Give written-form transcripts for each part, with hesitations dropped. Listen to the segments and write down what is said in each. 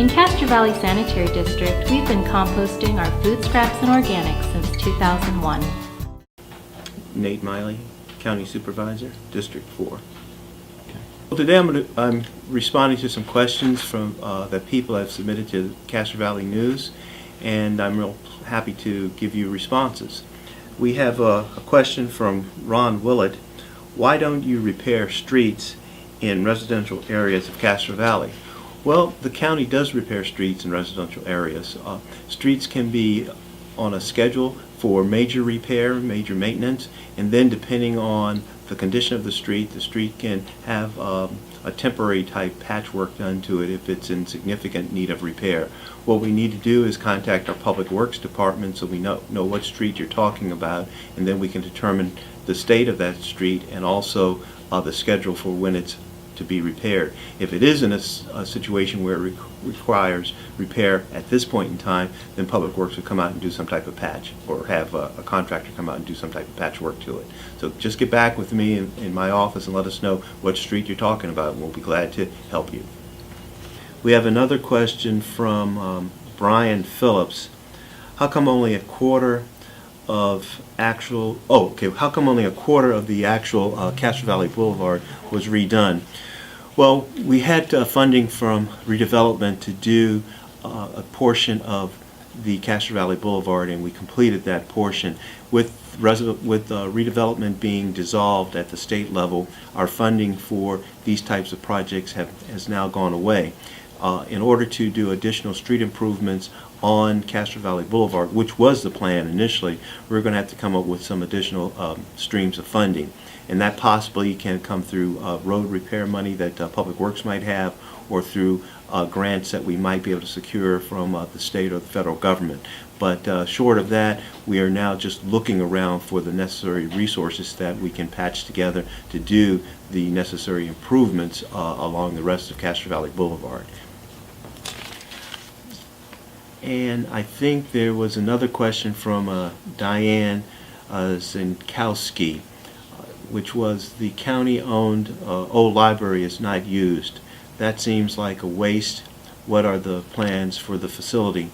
In Castro Valley Sanitary District, we've been composting our food scraps and organics since 2001. Nate Miley, County Supervisor, District 4. Well, today I'm responding to some questions from that people have submitted to Castro Valley News, and I'm real happy to give you responses. We have a question from Ron Willett. Why don't you repair streets in residential areas of Castro Valley? Well, the county does repair streets in residential areas. Streets can be on a schedule for major repair, major maintenance, and then depending on the condition of the street can have a temporary type patchwork done to it if it's in significant need of repair. What we need to do is contact our Public Works Department so we know what street you're talking about, and then we can determine the state of that street and also the schedule for when it's to be repaired. If it is in a situation where it requires repair at this point in time, then Public Works will come out and do some type of patch, or have a contractor come out and do some type of patch work to it. So just get back with me in my office and let us know what street you're talking about, and we'll be glad to help you. We have another question from Brian Phillips. How come only a quarter of actual, how come only a quarter of the actual Castro Valley Boulevard was redone? Well, we had funding from redevelopment to do a portion of the Castro Valley Boulevard, and we completed that portion. With redevelopment being dissolved at the state level, our funding for these types of projects has now gone away. In order to do additional street improvements on Castro Valley Boulevard, which was the plan initially, we're going to have to come up with some additional streams of funding. And that possibly can come through road repair money that Public Works might have, or through grants that we might be able to secure from the state or the federal government. But short of that, we are now just looking around for the necessary resources that we can patch together to do the necessary improvements along the rest of Castro Valley Boulevard. And I think there was another question from Diane Zinkowski, which was the county-owned old library is not used. That seems like a waste. What are the plans for the facility?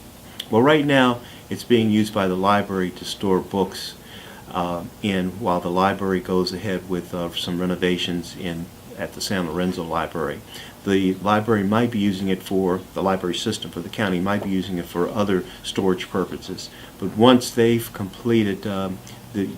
Well, right now it's being used by the library to store books while the library goes ahead with some renovations at the San Lorenzo Library. The library might be using it for, the library system for the county might be using it for other storage purposes. But once they've completed the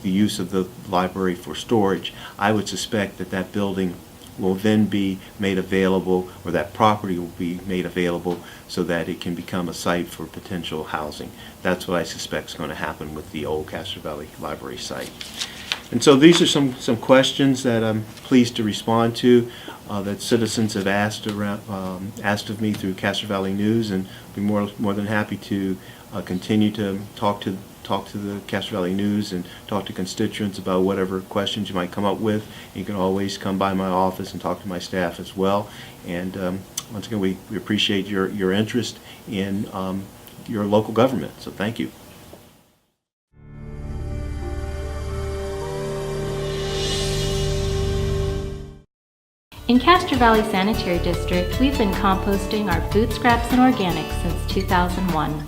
use of the library for storage, I would suspect that that building will then be made available, or that property will be made available so that it can become a site for potential housing. That's what I suspect is going to happen with the old Castro Valley Library site. And so these are some questions that I'm pleased to respond to that citizens have asked of me through Castro Valley News, and be more than happy to continue to talk to the Castro Valley News and talk to constituents about whatever questions you might come up with. You can always come by my office and talk to my staff as well. And once again, we appreciate your interest in your local government. So thank you. In Castro Valley Sanitary District, we've been composting our food scraps and organics since 2001.